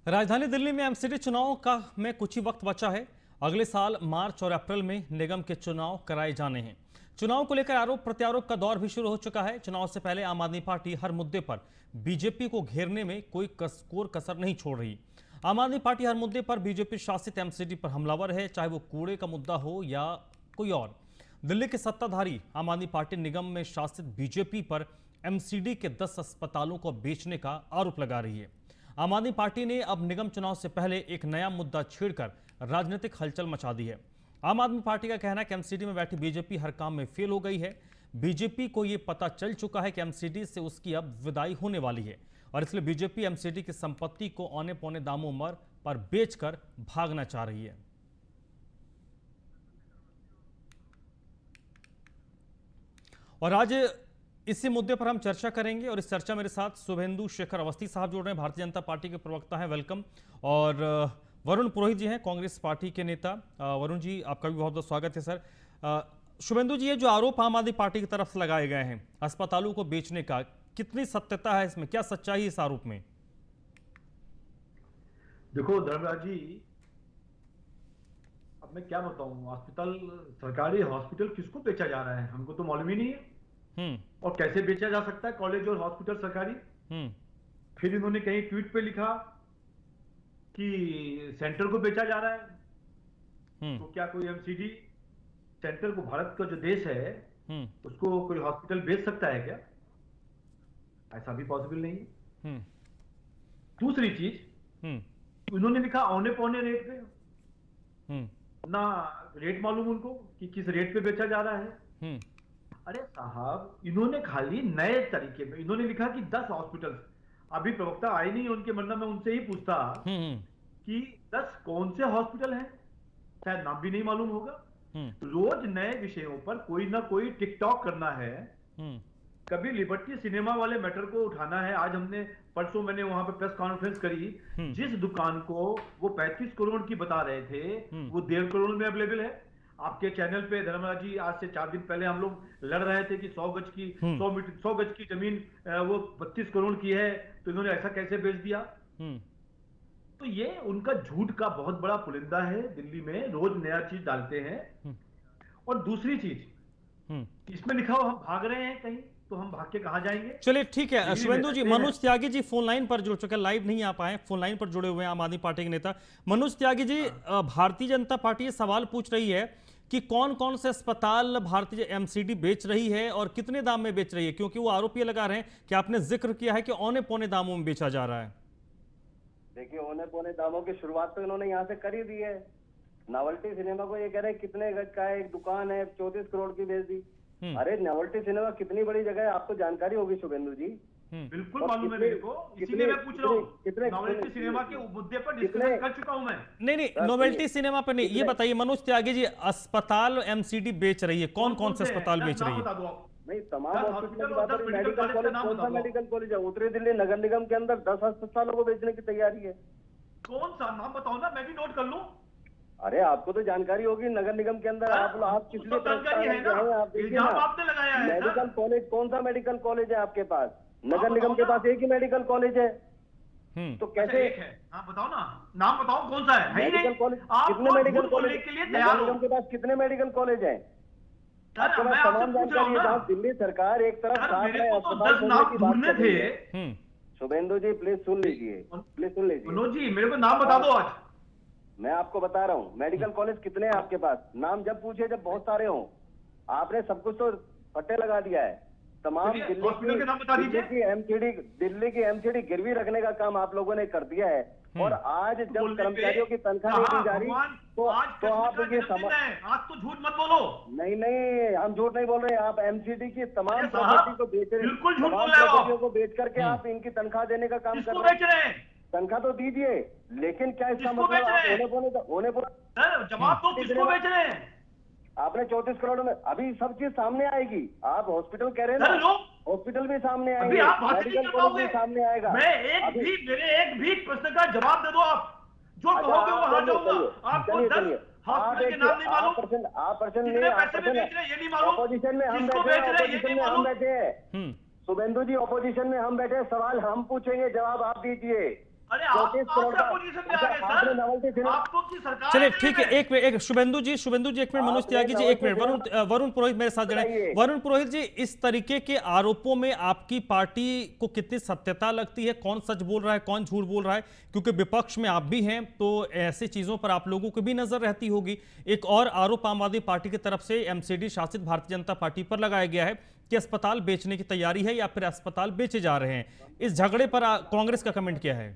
राजधानी दिल्ली में एमसीडी चुनाव का में कुछ ही वक्त बचा है। अगले साल मार्च और अप्रैल में निगम के चुनाव कराए जाने हैं। चुनाव को लेकर आरोप प्रत्यारोप का दौर भी शुरू हो चुका है। चुनाव से पहले आम आदमी पार्टी हर मुद्दे पर बीजेपी को घेरने में कोई कसर नहीं छोड़ रही। आम आदमी पार्टी हर मुद्दे पर बीजेपी शासित एमसीडी पर हमलावर है, चाहे वो कूड़े का मुद्दा हो या कोई और। दिल्ली के सत्ताधारी आम आदमी पार्टी निगम में शासित बीजेपी पर एमसीडी के 10 अस्पतालों को बेचने का आरोप लगा रही है। आम आदमी पार्टी ने अब निगम चुनाव से पहले एक नया मुद्दा छेड़कर राजनीतिक हलचल मचा दी है। आम आदमी पार्टी का कहना है कि एमसीडी में बैठी बीजेपी हर काम में फेल हो गई है। बीजेपी को यह पता चल चुका है कि एमसीडी से उसकी अब विदाई होने वाली है और इसलिए बीजेपी एमसीडी की संपत्ति को औने पौने दामों पर बेचकर भागना चाह रही है। और आज इसी मुद्दे पर हम चर्चा करेंगे और इस चर्चा मेरे साथ शुभेंदु शेखर अवस्थी साहब जुड़ रहे हैं, भारतीय जनता पार्टी के प्रवक्ता हैं, वेलकम। और वरुण पुरोहित जी हैं, कांग्रेस पार्टी के नेता। वरुण जी, आपका भी बहुत बहुत स्वागत है सर। शुभेंदु जी, ये जो आरोप आम आदमी पार्टी की तरफ से लगाए गए हैं अस्पतालों को बेचने का, कितनी सत्यता है इसमें, क्या सच्चाई है इस आरोप में? देखो धर्मराज जी, अब मैं क्या बताऊं, हॉस्पिटल, सरकारी हॉस्पिटल किसको बेचा जा रहा है हमको तो मालूम ही नहीं है। और कैसे बेचा जा सकता है कॉलेज और हॉस्पिटल सरकारी। फिर इन्होंने कहीं ट्वीट पे लिखा कि सेंटर को बेचा जा रहा है। तो क्या कोई एमसीडी सेंटर को, भारत का जो देश है, उसको कोई हॉस्पिटल बेच सकता है क्या? ऐसा भी पॉसिबल नहीं है। दूसरी चीज, इन्होंने लिखा औने पौने रेट पे, ना रेट मालूम उनको कि किस रेट पे बेचा जा रहा है। अरे साहब, इन्होंने खाली नए तरीके में इन्होंने लिखा कि 10 हॉस्पिटल, अभी प्रवक्ता आए नहीं उनके, मतलब मैं उनसे ही पूछता कि 10 कौन से हॉस्पिटल हैं, शायद नाम भी नहीं मालूम होगा। रोज नए विषयों पर कोई ना कोई टिकटॉक करना है। कभी लिबर्टी सिनेमा वाले मैटर को उठाना है। आज हमने, परसों मैंने वहां पे प्रेस कॉन्फ्रेंस करी, जिस दुकान को वो 35 करोड़ की बता रहे थे, वो 1.5 करोड़ में अवेलेबल है। आपके चैनल पे धर्मराज जी, आज से 4 दिन पहले हम लोग लड़ रहे थे कि 100 गज की जमीन वो 32 करोड़ की है, तो इन्होंने ऐसा कैसे बेच दिया। तो ये उनका झूठ का बहुत बड़ा पुलिंदा है। दिल्ली में रोज नया चीज डालते हैं। और दूसरी चीज, इसमें लिखा हो हम भाग रहे हैं कहीं, तो हम भाग के कहां जाएंगे? चलिए ठीक है शुभेंदु जी। मनोज त्यागी जी फोन लाइन पर जुड़ चुके हैं, लाइव नहीं आ पाए, फोन लाइन पर जुड़े हुए हैं आम आदमी पार्टी के नेता मनोज त्यागी जी। भारतीय जनता पार्टी ये सवाल पूछ रही है कि कौन कौन से अस्पताल भारतीय एमसीडी बेच रही है और कितने दाम में बेच रही है, क्योंकि वो आरोप ये लगा रहे हैं कि आपने जिक्र किया है कि औने पौने दामों में बेचा जा रहा है। देखिए, औने पौने दामों की शुरुआत तो इन्होंने यहाँ से कर ही दी है। नॉवेल्टी सिनेमा को ये कह रहे हैं कितने गज का है, एक दुकान है 34 करोड़ की बेच दी। अरे नॉवेल्टी सिनेमा कितनी बड़ी जगह है, आपको जानकारी होगी शुभेंदु जी। बिल्कुल मालूम है मेरे को, इसीलिए मैं पूछ रहा हूँ। नॉवेल्टी सिनेमा के मुद्दे पर डिस्कशन कर चुका हूं मैं। नहीं, नॉवेल्टी सिनेमा पर नहीं। ये बताइए मनोज त्यागी जी, अस्पताल एमसीडी बेच रही है, कौन कौन से अस्पताल बेच रही है? नहीं, तमाम हॉस्पिटल की बात है। मेडिकल कॉलेज, कौन सा मेडिकल कॉलेज है? उत्तरी दिल्ली नगर निगम के अंदर 10 अस्पतालों को बेचने की तैयारी है। कौन सा नाम बताओ ना, मैं भी नोट कर लूं। अरे आपको तो जानकारी होगी, नगर निगम के अंदर आप किस लिए जानकारी है ना, आप देखिए ना, आपने लगाया है। मेडिकल कॉलेज, कौन सा मेडिकल कॉलेज है आपके पास? नगर निगम के पास एक ही मेडिकल कॉलेज है। तो कैसे? एक है, हाँ बताओ ना, नाम बताओ कौन सा है? मेडिकल कॉलेज कितने मेडिकल कॉलेज के लिए? नगर निगम के पास कितने मेडिकल कॉलेज है आपके पास? तमाम जानकारी है। दिल्ली सरकार एक तरफ अस्पताल खोलने की बात थे। शुभेंदु जी प्लीज सुन लीजिए, प्लीज सुन लीजिए। मनोज जी, मेरे को नाम बता दो आज। मैं आपको बता रहा हूँ मेडिकल कॉलेज कितने हैं आपके पास। नाम जब पूछे, जब बहुत सारे हों, आपने सब कुछ तो पट्टे लगा दिया है। तमाम दिल्ली की एमसीडी गिरवी रखने का काम आप लोगों ने कर दिया है। और आज जब कर्मचारियों की तनख्वाह नहीं दी जा रही, तो आप ये समझ, आज तो झूठ मत बोलो। नहीं, हम झूठ नहीं बोल रहे। आप एमसीडी की तमाम प्रॉपर्टी को बेच रहे हैं, बिल्कुल झूठ बोल तमाम प्रॉपर्टियों को बेच करके आप इनकी तनख्वाह देने का काम कर रहे हैं। तनख्वाह तो दीजिए, लेकिन क्या इसका मतलब होने जवाब दो, किसको बेच रहे हैं? आपने 34 करोड़ में, अभी सब चीज सामने आएगी। आप हॉस्पिटल कह रहे हैं ना, हॉस्पिटल भी सामने आएंगे, मेडिकल कॉलेज भी सामने आएगा। मेरे एक भी प्रश्न का जवाब दे दो आप, जो कहोगे वो वहां जाऊंगा। आपको 10 हॉस्पिटल के नाम नहीं मालूम, ऑपोजिशन में हम बैठे हैं, शुभेंदु जी, ऑपोजिशन में हम बैठे, सवाल हम पूछेंगे, जवाब आप दीजिए। अरे आप करोड़ का आपने नॉवेल्टी फिल्म। चलिए ठीक है, एक शुभेंदु जी एक मिनट, मनोज त्यागी जी एक मिनट, वरुण पुरोहित मेरे साथ जुड़े। वरुण पुरोहित जी, इस तरीके के आरोपों में आपकी पार्टी को कितनी सत्यता लगती है? कौन सच बोल रहा है, कौन झूठ बोल रहा है? क्योंकि विपक्ष में आप भी हैं, तो ऐसी चीजों पर आप लोगों की भी नजर रहती होगी। एक और आरोप आम आदमी पार्टी की तरफ से एमसीडी शासित भारतीय जनता पार्टी पर लगाया गया है कि अस्पताल बेचने की तैयारी है या फिर अस्पताल बेचे जा रहे हैं। इस झगड़े पर कांग्रेस का कमेंट क्या है?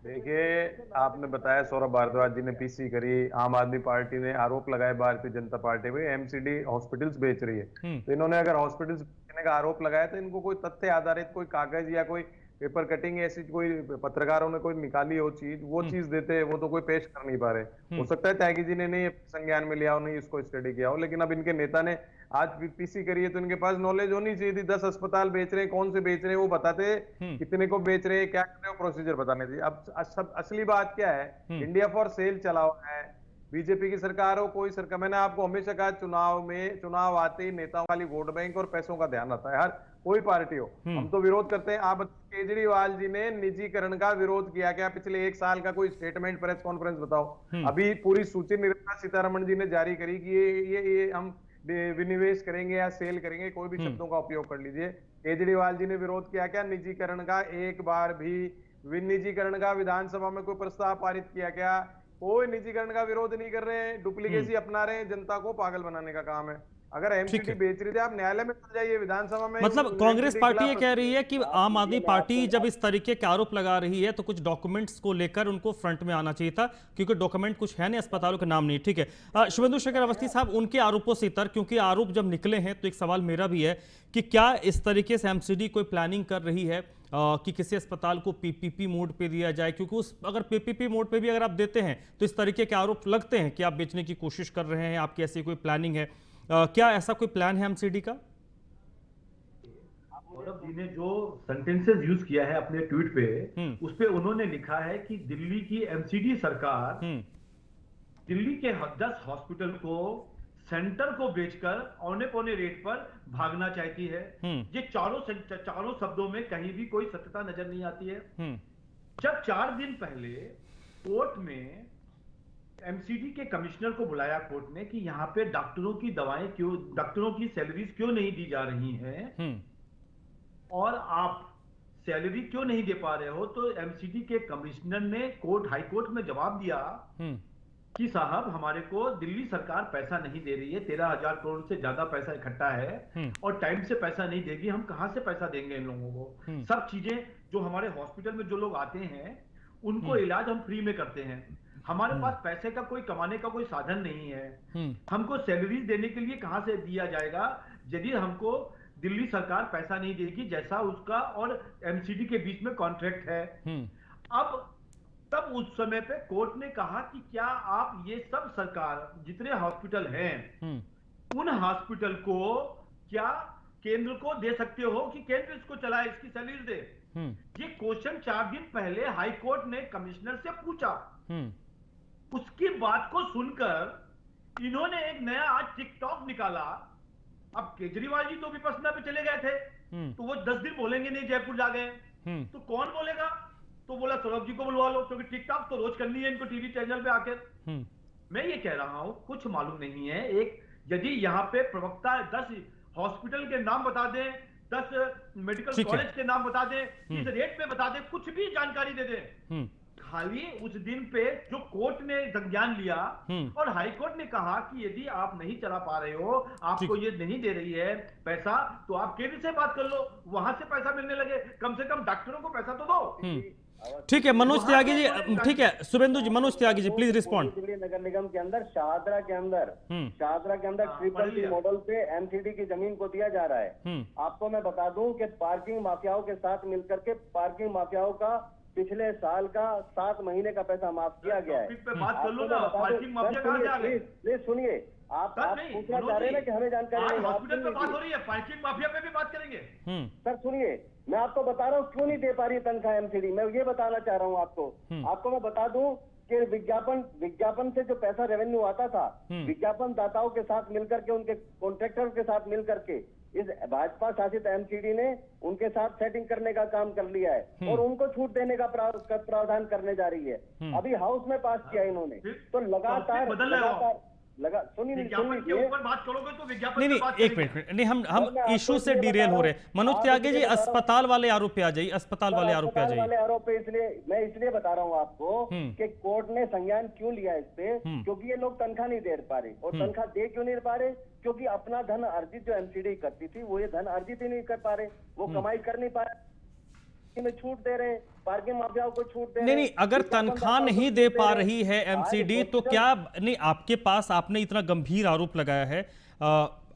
देखिए, आपने बताया सौरभ भारद्वाज जी ने पीसी करी, आम आदमी पार्टी ने आरोप लगाए भारतीय जनता पार्टी पे एमसीडी हॉस्पिटल्स बेच रही है। तो इन्होंने अगर हॉस्पिटल्स बेचने का आरोप लगाया तो इनको कोई तथ्य आधारित कोई कागज या कोई पेपर कटिंग ऐसी कोई पत्रकारों ने कोई निकाली हो चीज, वो चीज देते, वो तो कोई पेश कर नहीं पा रहे। हो सकता है त्यागी जी ने नहीं संज्ञान में लिया हो, नहीं इसको स्टडी किया हो, लेकिन अब इनके नेता ने आज पीसी करी है तो इनके पास नॉलेज होनी चाहिए थी। 10 अस्पताल बेच रहे हैं, कौन से बेच रहे हैं वो बताते, कितने को बेच रहे हैं, क्या कर रहे हो, प्रोसीजर बताने चाहिए। अब असली बात क्या है, इंडिया फॉर सेल चला हुआ है, बीजेपी की सरकार हो कोई सरकार। मैंने आपको हमेशा कहा, चुनाव आते ही नेताओं वाली वोट बैंक और पैसों का ध्यान आता है, हर कोई पार्टी हो। हम तो विरोध करते हैं। आप केजरीवाल जी ने निजीकरण का विरोध किया क्या? पिछले 1 साल का कोई स्टेटमेंट, प्रेस कॉन्फ्रेंस बताओ। अभी पूरी सूची निर्मला सीतारमण जी ने जारी करी कि ये हम विनिवेश करेंगे या सेल करेंगे, कोई भी शब्दों का उपयोग कर लीजिए। केजरीवाल जी ने विरोध किया क्या निजीकरण का? एक बार भी निजीकरण का विधानसभा में कोई प्रस्ताव पारित किया क्या? कोई निजीकरण का विरोध नहीं कर रहे हैं, डुप्लीकेसी अपना रहे हैं, जनता को पागल बनाने का काम है। अगर एमसीडी बेच रही थी, आप न्यायालय में चल जाइए, विधानसभा में। मतलब कांग्रेस पार्टी ये कह रही है कि आम आदमी पार्टी जब इस तरीके के आरोप लगा रही है तो कुछ डॉक्यूमेंट्स को लेकर उनको फ्रंट में आना चाहिए था, क्योंकि डॉक्यूमेंट कुछ है नहीं, अस्पतालों के नाम नहीं। ठीक है, शुभेंदु शेखर अवस्थी साहब, उनके आरोपों से इतर, क्योंकि आरोप जब निकले हैं तो एक सवाल मेरा भी है कि क्या इस तरीके से एमसीडी कोई प्लानिंग कर रही है कि किसी अस्पताल को पीपीपी मोड पे दिया जाए? क्योंकि अगर पीपीपी मोड पे भी अगर आप देते हैं तो इस तरीके के आरोप लगते हैं कि आप बेचने की कोशिश कर रहे हैं, आपकी ऐसी कोई प्लानिंग है। क्या ऐसा कोई प्लान है एमसीडी का? सौरभ जी ने जो सेंटेंसेस यूज किया है अपने ट्वीट पे, उस पे उन्होंने लिखा है कि दिल्ली की एमसीडी सरकार दिल्ली के 10 हॉस्पिटल को सेंटर को बेचकर औने पौने रेट पर भागना चाहती है। ये चारों शब्दों में कहीं भी कोई सत्यता नजर नहीं आती है। जब 4 दिन पहले कोर्ट में एमसीडी के कमिश्नर को बुलाया कोर्ट ने कि यहाँ पे डॉक्टरों की दवाएं क्यों, डॉक्टरों की सैलरीज क्यों नहीं दी जा रही हैं और आप सैलरी क्यों नहीं दे पा रहे हो, तो एमसीडी के कमिश्नर ने हाई कोर्ट में जवाब दिया कि साहब हमारे को दिल्ली सरकार पैसा नहीं दे रही है, 13,000 करोड़ से ज्यादा पैसा इकट्ठा है और टाइम से पैसा नहीं देगी, हम कहां से पैसा देंगे इन लोगों को। सब चीजें जो हमारे हॉस्पिटल में जो लोग आते हैं उनको इलाज हम फ्री में करते हैं, हमारे पास पैसे का कोई कमाने का कोई साधन नहीं है, हमको सैलरीज देने के लिए कहां से दिया जाएगा यदि हमको दिल्ली सरकार पैसा नहीं देगी, जैसा उसका और एमसीडी के बीच में कॉन्ट्रैक्ट है। अब तब उस समय पे कोर्ट ने कहा कि क्या आप ये सब सरकार जितने हॉस्पिटल हैं उन हॉस्पिटल को क्या केंद्र को दे सकते हो कि केंद्र इसको चलाए, इसकी सैलरी दे। ये क्वेश्चन 4 दिन पहले हाई कोर्ट ने कमिश्नर से पूछा। उसकी बात को सुनकर इन्होंने एक नया आज टिकटॉक निकाला। अब केजरीवाल जी तो विपश्यना पे चले गए थे तो वो 10 दिन बोलेंगे नहीं, जयपुर जा गए, तो कौन बोलेगा? तो बोला सौरभ जी को बुलवा लो, क्योंकि टिकटॉक तो रोज करनी है इनको टीवी चैनल पे आकर। मैं ये कह रहा हूं कुछ मालूम नहीं है। एक यदि यहाँ पे प्रवक्ता 10 हॉस्पिटल के नाम बता दें, 10 मेडिकल कॉलेज के नाम बता दें, किस रेट पे बता दें, कुछ भी जानकारी दे दें, खाली उस दिन पे जो कोर्ट ने संज्ञान लिया और हाई कोर्ट ने कहा कि यदि आप नहीं चला पा रहे हो, आपको ये नहीं दे रही है पैसा, तो आप केंद्र से बात कर लो, वहां से पैसा मिलने लगे, कम से कम डॉक्टरों को पैसा तो दो। ठीक है मनोज त्यागी जी, ठीक है शुभेंदु जी, मनोज त्यागी जी प्लीज रिस्पॉन्ड। दिल्ली नगर निगम के अंदर शाहदरा के अंदर ट्रिपल टी मॉडल पे एमसीडी की जमीन को दिया जा रहा है। आपको मैं बता दूं कि पार्किंग माफियाओं के साथ मिलकर के पार्किंग माफियाओं का पिछले साल का 7 महीने का पैसा माफ किया गया है। प्लीज सुनिए, आप पूछना चाह रहे हैं कि हमें जानकारी हॉस्पिटल पे बात हो रही है, पार्किंग माफिया पे भी बात करेंगे। सर सुनिए, मैं आपको बता रहा हूँ क्यों नहीं दे पा रही तनख्वाह एमसीडी, मैं ये बताना चाह रहा हूँ आपको मैं बता दूं कि विज्ञापन से जो पैसा रेवेन्यू आता था, विज्ञापन दाताओं के साथ मिलकर के, उनके कॉन्ट्रैक्टर के साथ मिलकर के इस भाजपा शासित एमसीडी ने उनके साथ सेटिंग करने का काम कर लिया है और उनको छूट देने का प्रावधान करने जा रही है। अभी हाउस में पास किया इन्होंने, तो लगातार सुनिए के ऊपर बात करोगे तो विज्ञापन नहीं पे बात एक मिनट नहीं, हम इशू से डिरेल हो रहे हैं। मनोज त्यागी जी, अस्पताल वाले आरोप पे आ जाइए, अस्पताल वाले आरोप पे आ जाइए। आरोप पे इसलिए बता रहा हूँ आपको कि कोर्ट ने संज्ञान क्यों लिया इस पे, क्योंकि ये लोग तनख्वाह नहीं दे पा रहे। और तनख्वाह दे क्यों नहीं पा रहे? क्योंकि अपना धन अर्जित जो एमसीडी करती थी वो ये धन अर्जित ही नहीं कर पा रहे, वो कमाई कर नहीं पा रहे, में छूट दे रहे, पार्किंग माफियाओं को छूट दे रहे। नहीं, अगर तनख्वाह नहीं दे पा रही है एमसीडी तो क्या नहीं, आपके पास आपने इतना गंभीर आरोप लगाया है,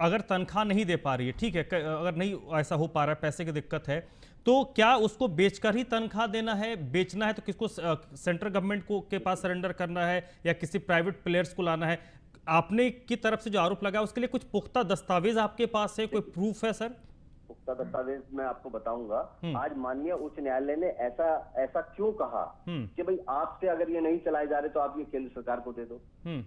अगर तनख्वाह नहीं दे पा रही है, ठीक है, अगर नहीं ऐसा हो पा रहा है, पैसे की दिक्कत है, तो क्या उसको बेचकर ही तनख्वाह देना है? बेचना है तो किसको, सेंट्रल गवर्नमेंट को के पास सरेंडर करना है या किसी प्राइवेट प्लेयर्स को लाना है? आपने की तरफ से जो आरोप लगाया उसके लिए कुछ पुख्ता दस्तावेज आपके पास है, कोई प्रूफ है सर? पुख्ता दस्तावेज मैं आपको बताऊंगा। आज माननीय उच्च न्यायालय ने ऐसा क्यों कहा कि भाई आपसे अगर ये नहीं चलाए जा रहे तो आप ये केंद्र सरकार को दे दो।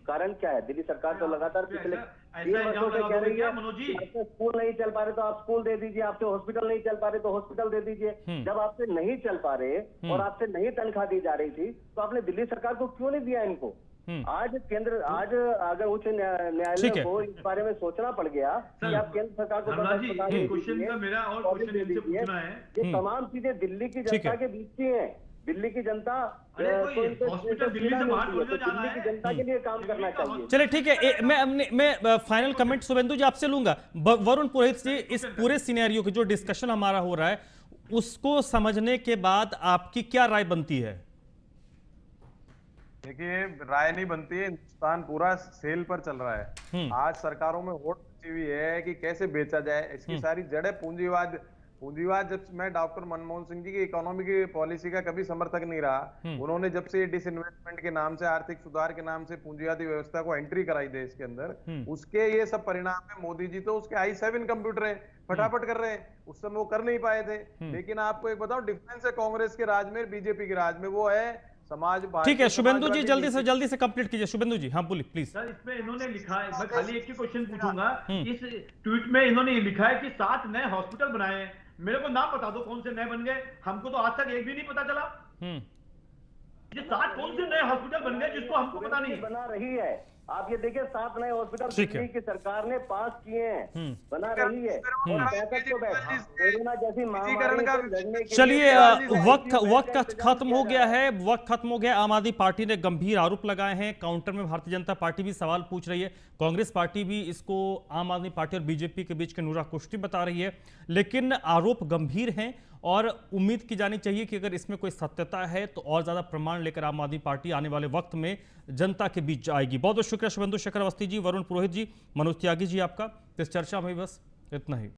कारण क्या है? दिल्ली सरकार तो लगातार पिछले 3 वर्षों से कह रही है आपसे स्कूल नहीं चल पा रहे तो आप स्कूल दे दीजिए, आपसे हॉस्पिटल नहीं चल पा रहे तो हॉस्पिटल दे दीजिए। जब आपसे नहीं चल पा रहे और आपसे नहीं तनख्वाह दी जा रही थी तो आपने दिल्ली सरकार को क्यों नहीं दिया इनको? आज अगर उच्च न्यायालय को इस बारे में सोचना पड़ गया कि आप केंद्र सरकार को ये तमाम चीजें दिल्ली की जनता के बीच की हैं। दिल्ली की जनता दिल्ली की जनता के लिए काम करना चाहिए। चलिए ठीक है, मैं फाइनल कमेंट शुभेंदु जी आपसे लूंगा। वरुण पुरोहित जी, इस पूरे सिनेरियो की जो डिस्कशन हमारा हो रहा है उसको समझने के बाद आपकी क्या राय बनती है? देखिए, राय नहीं बनती है, हिंदुस्तान पूरा सेल पर चल रहा है। आज सरकारों में होड़ मची हुई है कि कैसे बेचा जाए, इसकी सारी जड़ें पूंजीवाद। जब मैं डॉक्टर मनमोहन सिंह जी की इकोनॉमी की पॉलिसी का कभी समर्थक नहीं रहा, उन्होंने जब से डिसइन्वेस्टमेंट के नाम से, आर्थिक सुधार के नाम से पूंजीवादी व्यवस्था को एंट्री कराई देश के अंदर, उसके ये सब परिणाम है। मोदी जी तो उसके i7 कंप्यूटर है, फटाफट कर रहे हैं, उस समय वो कर नहीं पाए थे। लेकिन आपको एक बताओ, डिफरेंस है कांग्रेस के राज में, बीजेपी के राज में, वो है समाज। ठीक है शुभेंदु जी, जल्दी से कंप्लीट कीजिए। शुभेंदु जी, हाँ बोलिए प्लीज। सर, इसमें इन्होंने लिखा है, मैं खाली एक ही क्वेश्चन पूछूंगा। इस ट्वीट में इन्होंने ये लिखा है कि 7 नए हॉस्पिटल बनाए हैं। मेरे को नाम बता दो कौन से नए बन गए, हमको तो आज तक एक भी नहीं पता चला। ये 7 कौन से नए हॉस्पिटल बन गए जिसको हमको पता नहीं बना रही है। आप ये देखिए, 7 नए हॉस्पिटल दिल्ली की सरकार ने पास किए हैं, बना रही है। कोरोना जैसी महामारी से लड़ने के लिए चलिए, वक्त खत्म हो गया है, वक्त खत्म हो गया। आम आदमी पार्टी ने गंभीर आरोप लगाए हैं, काउंटर में भारतीय जनता पार्टी भी सवाल पूछ रही है, कांग्रेस पार्टी भी इसको आम आदमी पार्टी और बीजेपी के बीच के नूरा कुश्ती बता रही है। लेकिन आरोप गंभीर हैं और उम्मीद की जानी चाहिए कि अगर इसमें कोई सत्यता है तो और ज्यादा प्रमाण लेकर आम आदमी पार्टी आने वाले वक्त में जनता के बीच आएगी। बहुत बहुत शुक्रिया शुभेंदु शेखर अवस्थी जी, वरुण पुरोहित जी, मनोज त्यागी जी आपका। इस चर्चा में बस इतना ही।